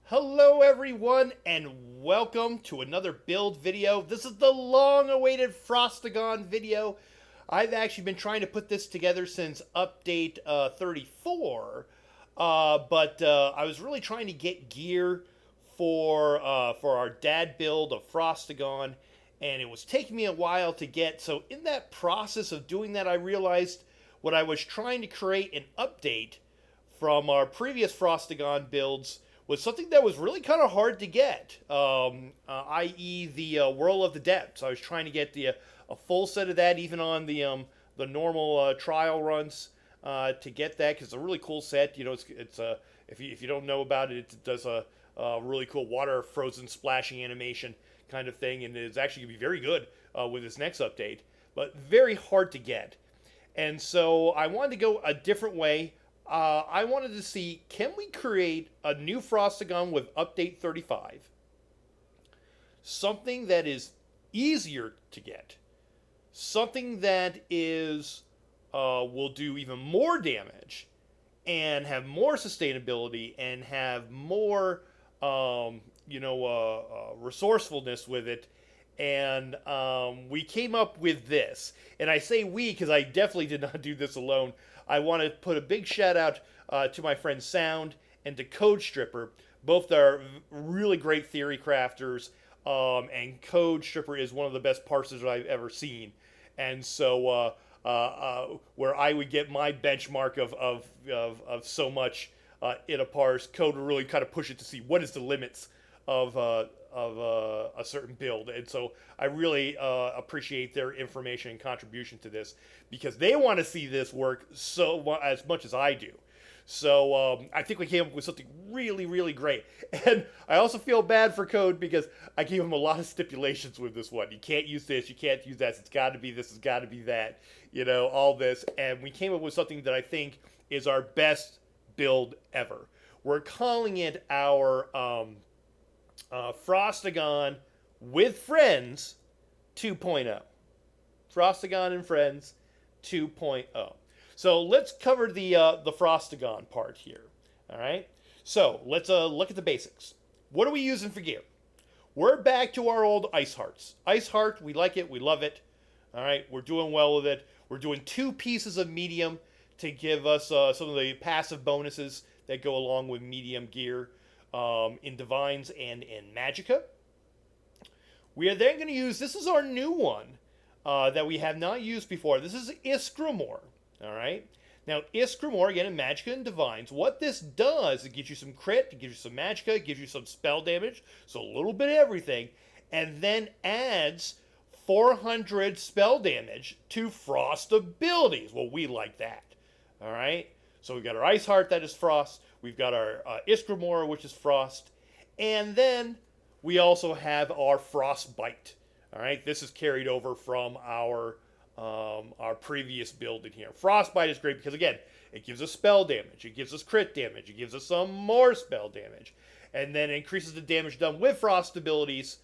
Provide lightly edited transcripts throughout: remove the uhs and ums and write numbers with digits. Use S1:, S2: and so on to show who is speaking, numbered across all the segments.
S1: Hello everyone and welcome to another build video. This is the long-awaited Frostygon video. I've actually been trying to put this together since update 34, but I was really trying to get gear for our dad build of Frostygon, and it was taking me a while to get. So in that process of doing that, I realized what I was trying to create an update from our previous Frostygon builds was something that was really kind of hard to get, i.e. the Whirl of the Depths. I was trying to get a full set of that, even on the normal trial runs, to get that, because it's a really cool set. You know, it's if you don't know about it, it does a really cool water frozen splashing animation kind of thing, and it's actually going to be very good with this next update, but very hard to get. And so I wanted to go a different way. I wanted to see, can we create a new Frostygon with update 35? Something that is easier to get. Something that is will do even more damage and have more sustainability and have more resourcefulness with it. And we came up with this. And I say we because I definitely did not do this alone. I want to put a big shout out to my friends Sound and to Codestripper. Both are really great theory crafters, and Codestripper is one of the best parsers I've ever seen. And so, where I would get my benchmark of so much in a parse, Code would really kind of push it to see what is the limits of a certain build. And so I really appreciate their information and contribution to this, because they want to see this work as much as I do. So I think we came up with something really, really great. And I also feel bad for Code because I gave him a lot of stipulations with this one. You can't use this, you can't use that, it's got to be this, it's got to be that, all this. And we came up with something that I think is our best build ever. We're calling it our Frostygon with Friends 2.0. Frostygon and Friends 2.0. So let's cover the Frostygon part here. All right. So let's look at the basics. What are we using for gear? We're back to our old Ice Hearts. Ice Heart, we like it, we love it. All right, we're doing well with it. We're doing 2 pieces of medium to give us some of the passive bonuses that go along with medium gear. In Divines and in Magicka. We are then going to use, this is our new one that we have not used before. This is Iskramor. All right. Now, Iskramor, again, in Magicka and Divines, what this does, it gives you some crit, it gives you some Magicka, it gives you some spell damage, so a little bit of everything, and then adds 400 spell damage to Frost abilities. Well, we like that. All right. So we've got our Ice Heart, that is Frost. We've got our Iskramor, which is Frost. And then we also have our Frostbite. All right, this is carried over from our previous build in here. Frostbite is great because, again, it gives us spell damage. It gives us crit damage. It gives us some more spell damage. And then it increases the damage done with Frost abilities.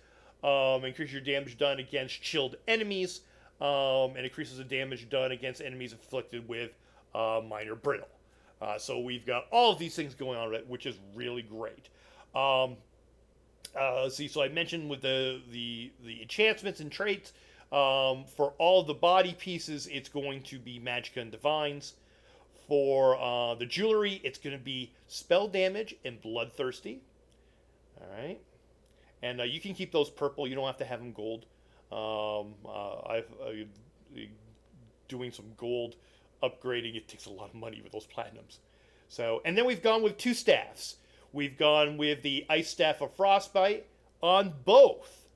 S1: Increase your damage done against chilled enemies. And increases the damage done against enemies inflicted with minor brittle. So we've got all of these things going on, which is really great. See, so I mentioned with the enchantments and traits, for all the body pieces, it's going to be Magicka and Divines. For the jewelry, it's going to be spell damage and bloodthirsty. All right, and you can keep those purple. You don't have to have them gold. I've doing some gold upgrading, it takes a lot of money with those platinums. So, and then we've gone with 2 staffs. We've gone with the Ice Staff of Frostbite on both.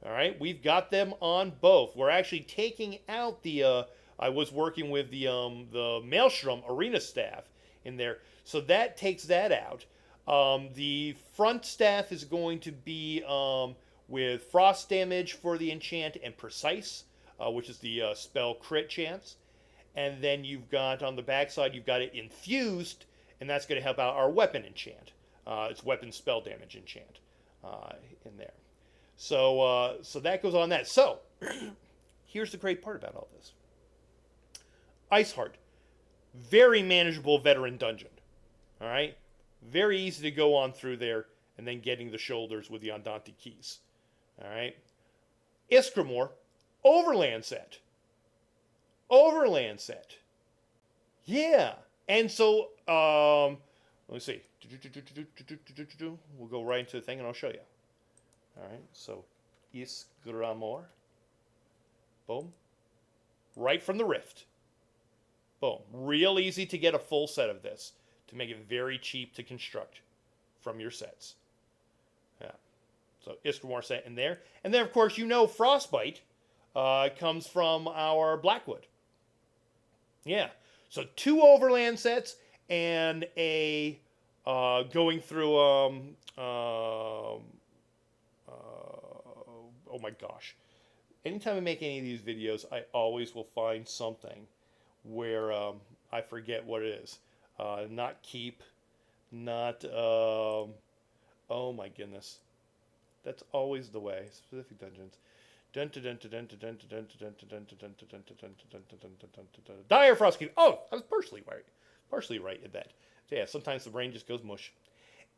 S1: All right, we've got them on both. We're actually taking out the. I was working with the Maelstrom Arena Staff in there, so that takes that out. The front staff is going to be with frost damage for the enchant and precise, which is the spell crit chance. And then you've got on the backside, you've got it infused, and that's going to help out our weapon enchant. It's weapon spell damage enchant in there. So that goes on that. So here's the great part about all this. Iceheart, very manageable veteran dungeon. All right, Very easy to go on through there and then getting the shoulders with the Andante keys. All right. Iskramore, overland set. Overland set. Yeah. And so, let me see. We'll go right into the thing and I'll show you. All right. So, Iskramore. Boom. Right from the Rift. Boom. Real easy to get a full set of this to make it very cheap to construct from your sets. Yeah. So Iskramore set in there. And then, of course, you know Frostbite comes from our Blackwood. Yeah. So 2 overland sets and a going through, oh my gosh. Anytime I make any of these videos, I always will find something where I forget what it is. Not keep, not, oh my goodness. That's always the way. Specific dungeons. Dire Frostkeep. Oh, I was partially right in that. So yeah, sometimes the brain just goes mush.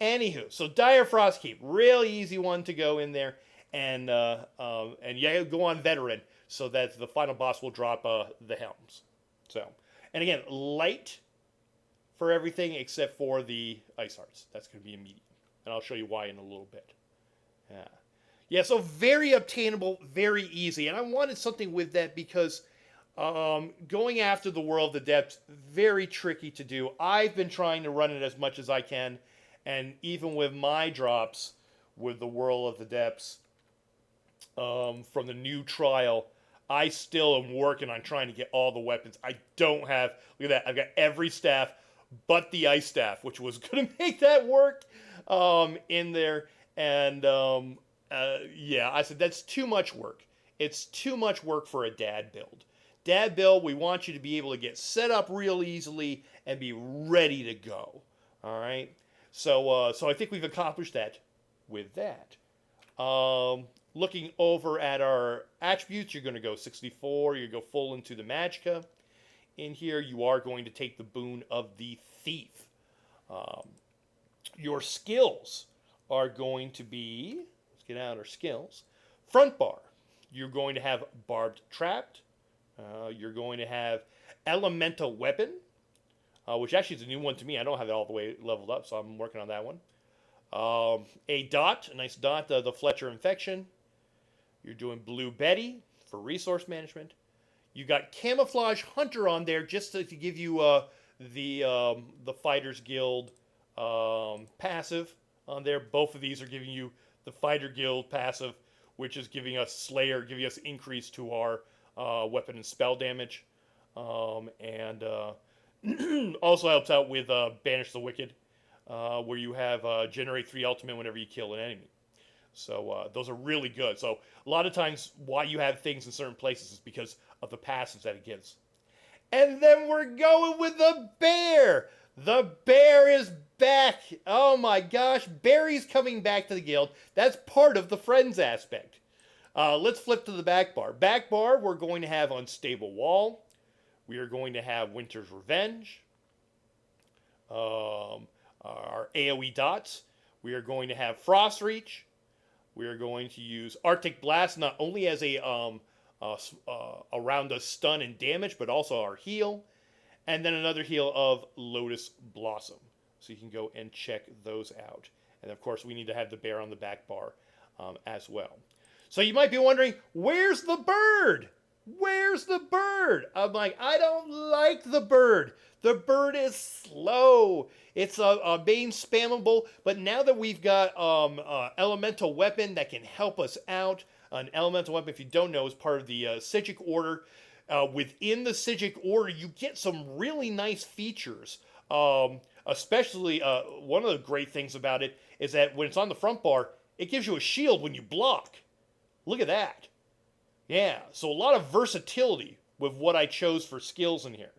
S1: Anywho, so Dire Frostkeep, real easy one to go in there, and yeah, go on veteran so that the final boss will drop the helms. So, and again, light for everything except for the ice hearts. That's going to be a medium, and I'll show you why in a little bit. Yeah. Yeah, so very obtainable, very easy. And I wanted something with that because going after the World of the Depths, very tricky to do. I've been trying to run it as much as I can. And even with my drops with the World of the Depths from the new trial, I still am working on trying to get all the weapons. I don't have, look at that, I've got every staff but the ice staff, which was going to make that work in there. And yeah, I said, that's too much work. It's too much work for a dad build. Dad build, we want you to be able to get set up real easily and be ready to go. All right? So, so I think we've accomplished that with that. Looking over at our attributes, you're going to go 64. You go full into the Magicka. In here, you are going to take the boon of the Thief. Your skills are going to be, let's get out our skills, front bar. You're going to have Barbed Trapped. You're going to have Elemental Weapon, which actually is a new one to me. I don't have it all the way leveled up, so I'm working on that one. A dot, a nice dot, the Fletcher Infection. You're doing Blue Betty for resource management. You got Camouflage Hunter on there just to give you the Fighters Guild passive on there. Both of these are giving you the Fighter Guild passive, which is giving us Slayer, giving us increase to our weapon and spell damage. And also helps out with Banish the Wicked, where you have generate 3 ultimate whenever you kill an enemy. So those are really good. So a lot of times why you have things in certain places is because of the passives that it gives. And then we're going with the bear. The bear is back. Oh my gosh. Barry's coming back to the guild. That's part of the friends aspect. Let's flip to the back bar. Back bar, we're going to have Unstable Wall. We are going to have Winter's Revenge. Our AoE dots. We are going to have Frost Reach. We are going to use Arctic Blast not only as a around us stun and damage, but also our heal. And then another heal of Lotus Blossom. So you can go and check those out. And of course, we need to have the bear on the back bar as well. So you might be wondering, where's the bird? Where's the bird? I'm like, I don't like the bird. The bird is slow. It's a main spammable, but now that we've got elemental weapon that can help us out, an elemental weapon, if you don't know, is part of the Sigic Order. Within the Sigic Order, you get some really nice features. Especially, one of the great things about it is that when it's on the front bar, it gives you a shield when you block. Look at that. Yeah, so a lot of versatility with what I chose for skills in here.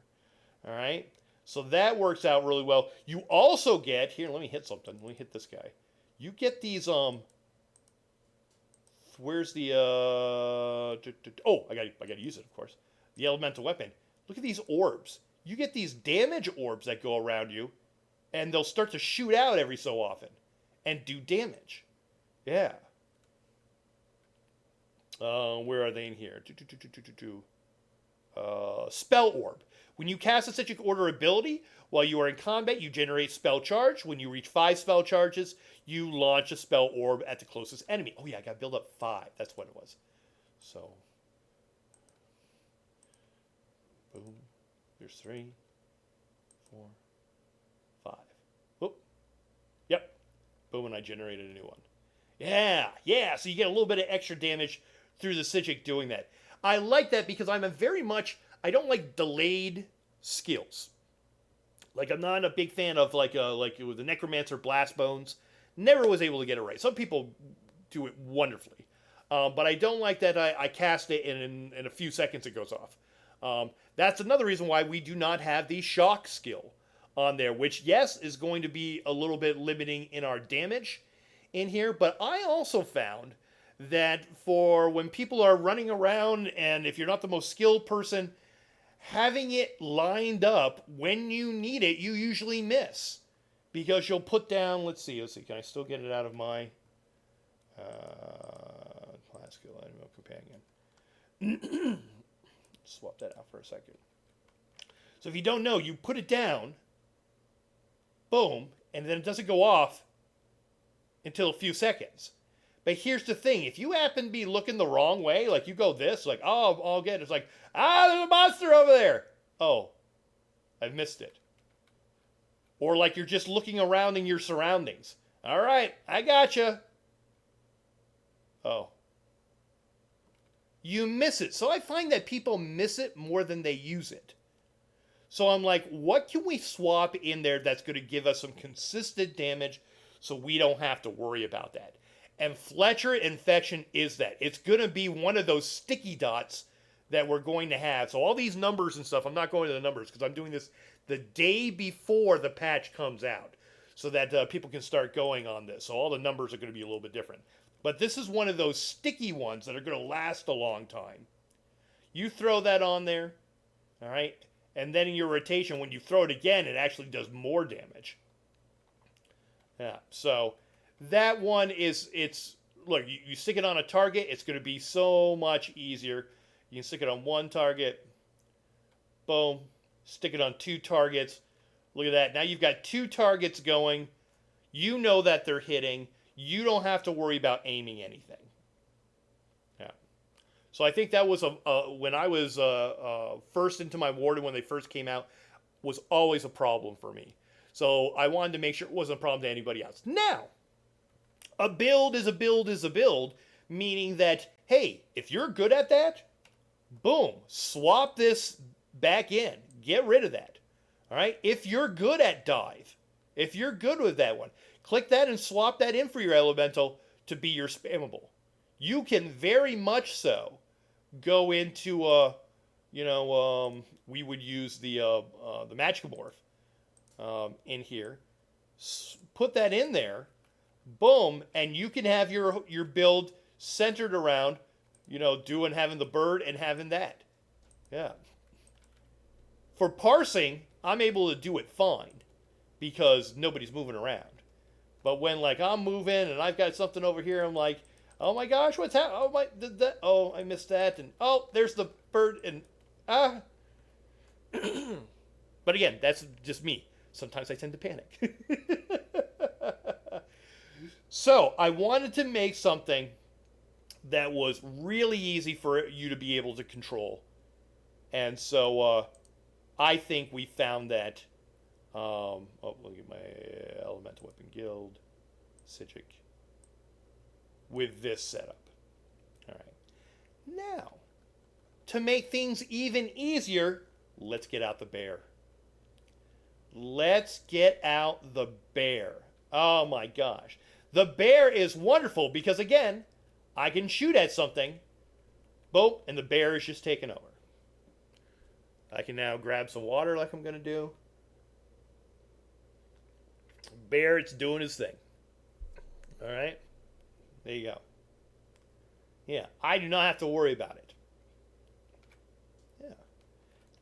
S1: All right, so that works out really well. You also get, here, let me hit something. Let me hit this guy. You get these, where's the, oh, I gotta use it, of course. The elemental weapon. Look at these orbs. You get these damage orbs that go around you. And they'll start to shoot out every so often and do damage. Yeah. Where are they in here? Spell Orb. When you cast a Citric Order ability, while you are in combat, you generate spell charge. When you reach 5 spell charges, you launch a spell orb at the closest enemy. Oh yeah, I got to build up 5. That's what it was. So, boom. There's 3, 4, 5. Whoop. Yep. Boom, and I generated a new one. Yeah. So you get a little bit of extra damage through the Citric doing that. I like that because I'm I don't like delayed skills. Like, I'm not a big fan of like with the Necromancer Blast Bones. Never was able to get it right. Some people do it wonderfully. But I don't like that I cast it and in a few seconds it goes off. That's another reason why we do not have the Shock skill on there, which, yes, is going to be a little bit limiting in our damage in here. But I also found that for when people are running around and if you're not the most skilled person, having it lined up when you need it, you usually miss. Because you'll put down, let's see, can I still get it out of my class skill animal companion? Swap that out for a second. So if you don't know, you put it down, boom, and then it doesn't go off until a few seconds. But here's the thing, if you happen to be looking the wrong way, like you go this, like, oh, I'll get it. It's like, there's a monster over there. Oh, I've missed it. Or like you're just looking around in your surroundings. All right, I gotcha. Oh. You miss it. So I find that people miss it more than they use it. So I'm like, what can we swap in there that's going to give us some consistent damage so we don't have to worry about that? And Fletcher Infection is that. It's going to be one of those sticky dots that we're going to have. So all these numbers and stuff, I'm not going to the numbers because I'm doing this the day before the patch comes out so that people can start going on this. So all the numbers are going to be a little bit different. But this is one of those sticky ones that are going to last a long time. You throw that on there, all right? And then in your rotation, when you throw it again, it actually does more damage. Yeah, so that one look, you stick it on a target, it's going to be so much easier. You can stick it on one target, boom, stick it on 2 targets. Look at that. Now you've got 2 targets going. You know that they're hitting. You don't have to worry about aiming anything. Yeah. So I think that was when I was first into my Warden, when they first came out, was always a problem for me. So I wanted to make sure it wasn't a problem to anybody else. Now, a build is a build is a build, meaning that, hey, if you're good at that, boom, swap this back in. Get rid of that. All right? If you're good at dive, if you're good with that one, click that and swap that in for your elemental to be your spammable. You can very much so go into, we would use the Magicomorph in here. Put that in there, boom, and you can have your build centered around, having the bird and having that. Yeah. For parsing, I'm able to do it fine because nobody's moving around. But when I'm moving and I've got something over here, I'm like, oh my gosh, what's happening? Oh, I missed that, and there's the bird, and But again, that's just me. Sometimes I tend to panic. So I wanted to make something that was really easy for you to be able to control, and so I think we found that. Look at my Elemental Weapon Guild, Citric, with this setup. All right. Now, to make things even easier, let's get out the bear. Let's get out the bear. Oh my gosh. The bear is wonderful because, again, I can shoot at something, boom, and the bear is just taken over. I can now grab some water like I'm going to do. Bear, it's doing his thing. All right? There you go. Yeah, I do not have to worry about it. Yeah.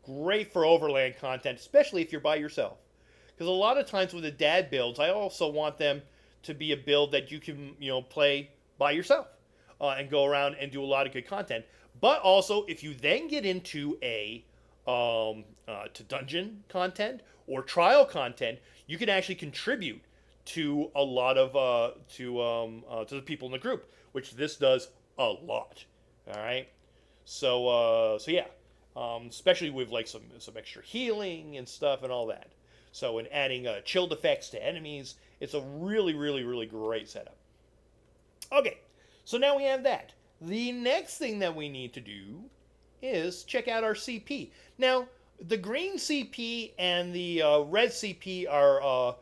S1: Great for overland content, especially if you're by yourself. Because a lot of times with the dad builds, I also want them to be a build that you can, play by yourself and go around and do a lot of good content. But also, if you then get into to dungeon content or trial content, you can actually contribute to a lot of to the people in the group, which this does a lot. All right, so yeah, especially with like some extra healing and stuff and all that. So in adding chilled effects to enemies, it's a really really great setup. Okay, so now we have that. The next thing that we need to do is check out our CP. Now, the green CP and the red CP are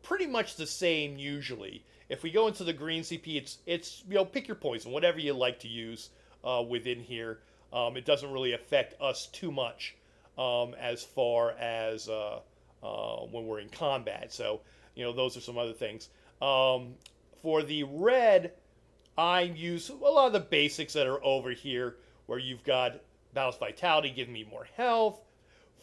S1: pretty much the same usually. If we go into the green CP, it's pick your poison, whatever you like to use within here. It doesn't really affect us too much as far as when we're in combat. So those are some other things. For the red, I use a lot of the basics that are over here, where you've got Balanced Vitality giving me more health,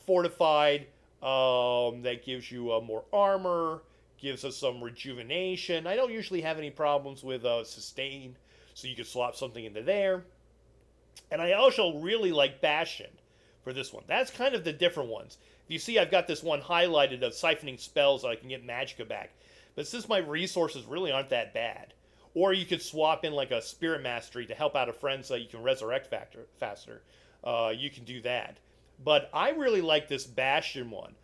S1: Fortified that gives you more armor, gives us some rejuvenation. I don't usually have any problems with Sustain, so you can swap something into there. And I also really like Bastion for this one. That's kind of the different ones. You see I've got this one highlighted of siphoning spells so I can get Magicka back. But since my resources really aren't that bad, or you could swap in like a Spirit Mastery to help out a friend so you can resurrect faster. You can do that. But I really like this Bastion one.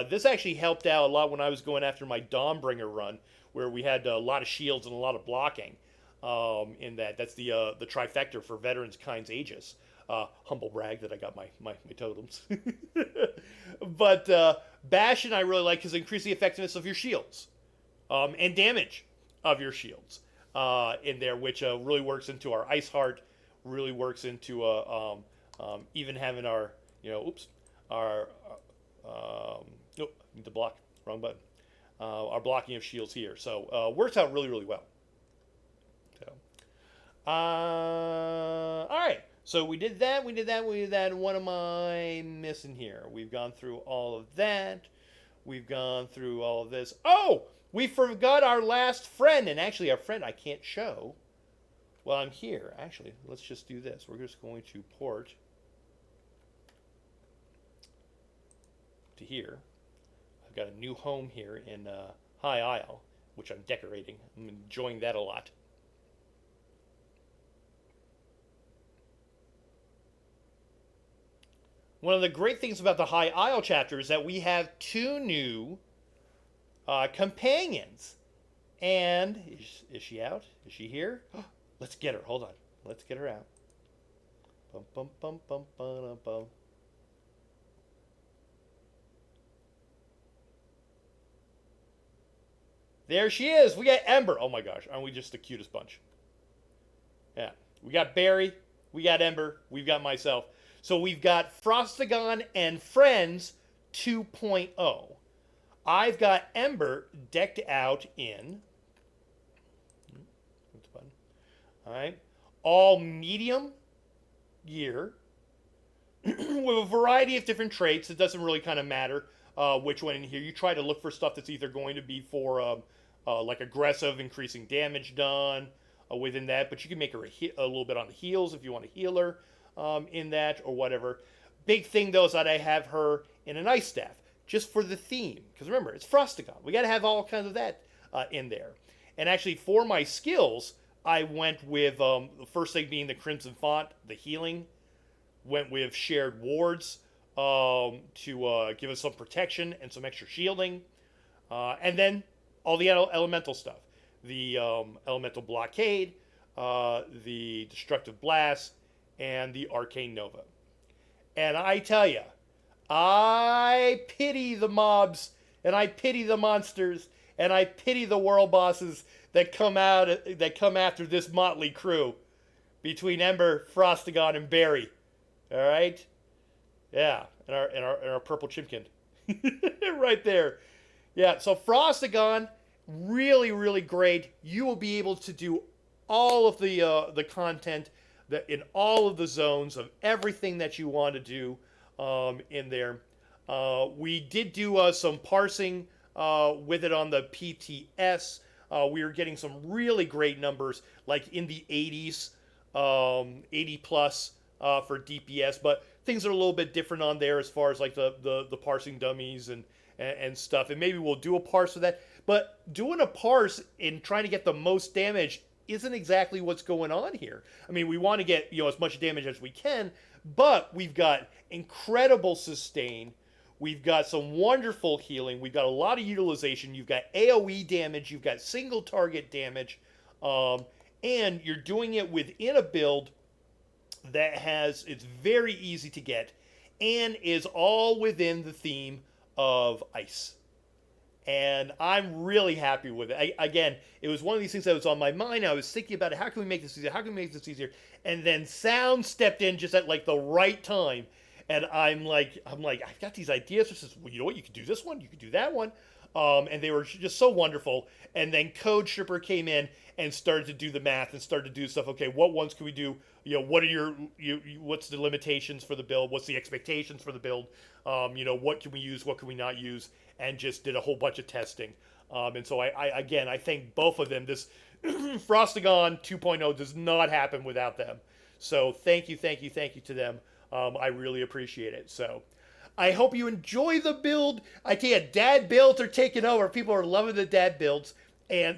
S1: This actually helped out a lot when I was going after my Dawnbringer run, where we had a lot of shields and a lot of blocking in that. That's the trifecta for Veterans Kinds Aegis. Humble brag that I got my totems. But Bastion I really like because it increases the effectiveness of your shields and damage of your shields. In there, which really works into our Ice Heart, really works into even having our, our, need to block, wrong button, our blocking of shields here. So works out really, really well. So, all right. So we did that. What am I missing here? We've gone through all of that. We've gone through all of this. Oh! We forgot our last friend, and actually our friend I can't show while I'm here. Actually, let's just do this. We're just going to port to here. I've got a new home here in High Isle, which I'm decorating. I'm enjoying that a lot. One of the great things about the High Isle chapter is that we have 2 new companions. And is she out? Is she here? Let's get her. Hold on. Let's get her out. Bum, bum, bum, bum, bum, bum. There she is. We got Ember. Oh my gosh. Aren't we just the cutest bunch? Yeah. We got Barry. We got Ember. We've got myself. So we've got Frostygon and Friends 2.0. I've got Ember decked out in, all right, all medium gear with a variety of different traits. It doesn't really kind of matter which one in here. You try to look for stuff that's either going to be for like aggressive, increasing damage done within that, but you can make her a little bit on the heals if you want to heal her in that or whatever. Big thing though is that I have her in an Ice Staff. Just for the theme, because remember, it's Frostygon. We got to have all kinds of that in there. And actually, for my skills, I went with the first thing being the Crimson Font, the healing. Went with Shared Wards to give us some protection and some extra shielding. And then all the elemental stuff. The Elemental Blockade, the Destructive Blast, and the Arcane Nova. And I tell you, I pity the mobs, and I pity the monsters, and I pity the world bosses that come after this motley crew between Ember, Frostygon, and Barry. All right, yeah, and our purple chimkin, right there. Yeah, so Frostygon, really great. You will be able to do all of the content that in all of the zones of everything that you want to do in there. We did do some parsing with it on the PTS. We were getting some really great numbers, like in the 80s, 80 plus for DPS, but things are a little bit different on there as far as like the parsing dummies and stuff. And maybe we'll do a parse of that. But doing a parse and trying to get the most damage isn't exactly what's going on here. I mean, we want to get, as much damage as we can, but we've got incredible sustain. We've got some wonderful healing. We've got a lot of utilization. You've got AoE damage. You've got single target damage. And you're doing it within a build that it's very easy to get and is all within the theme of ice. And I'm really happy with it. Again, it was one of these things that was on my mind. I was thinking about it. How can we make this easier? How can we make this easier? And then Sound stepped in just at like the right time. And I'm like, I've got these ideas. This is, you know what? You could do this one. You could do that one. And they were just so wonderful. And then Codestripper came in and started to do the math and started to do stuff. Okay, what ones can we do? What are what's the limitations for the build? What's the expectations for the build? What can we use? What can we not use? And just did a whole bunch of testing. And so I thank both of them. This Frostygon 2.0 does not happen without them. So thank you to them. I really appreciate it. So I hope you enjoy the build. I tell you, dad builds are taking over. People are loving the dad builds. And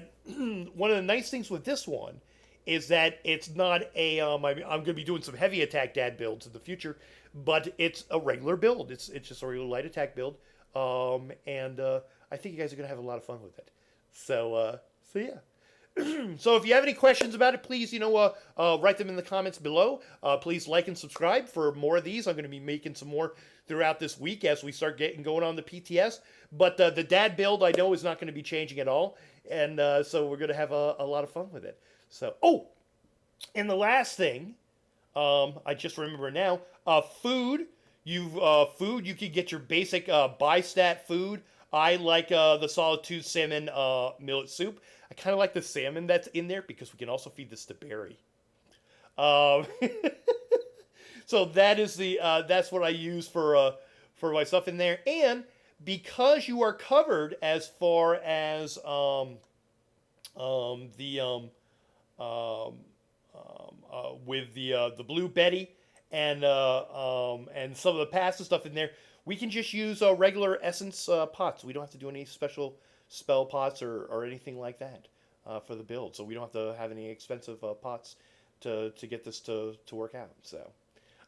S1: one of the nice things with this one is that it's not a, I'm going to be doing some heavy attack dad builds in the future, but it's a regular build. It's just a regular light attack build. And I think you guys are going to have a lot of fun with it. So yeah. So if you have any questions about it, please, write them in the comments below. Please like and subscribe for more of these. I'm going to be making some more throughout this week as we start getting going on the PTS. But the dad build, I know, is not going to be changing at all. And so we're going to have a lot of fun with it. So, and the last thing, I just remember now, food. You can get your basic bi-stat food. I like the Solitude Salmon millet soup. I kind of like the salmon that's in there because we can also feed this to Barry. So that is that's what I use for my stuff in there. And because you are covered as far as with the Blue Betty and some of the passive stuff in there, we can just use regular essence pots. We don't have to do any special spell pots or anything like that for the build. So we don't have to have any expensive pots to get this to work out. So,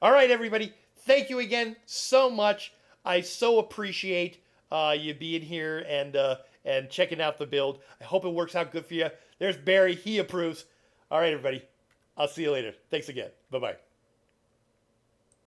S1: all right, everybody. Thank you again so much. I so appreciate you being here and checking out the build. I hope it works out good for you. There's Barry. He approves. All right, everybody. I'll see you later. Thanks again. Bye-bye.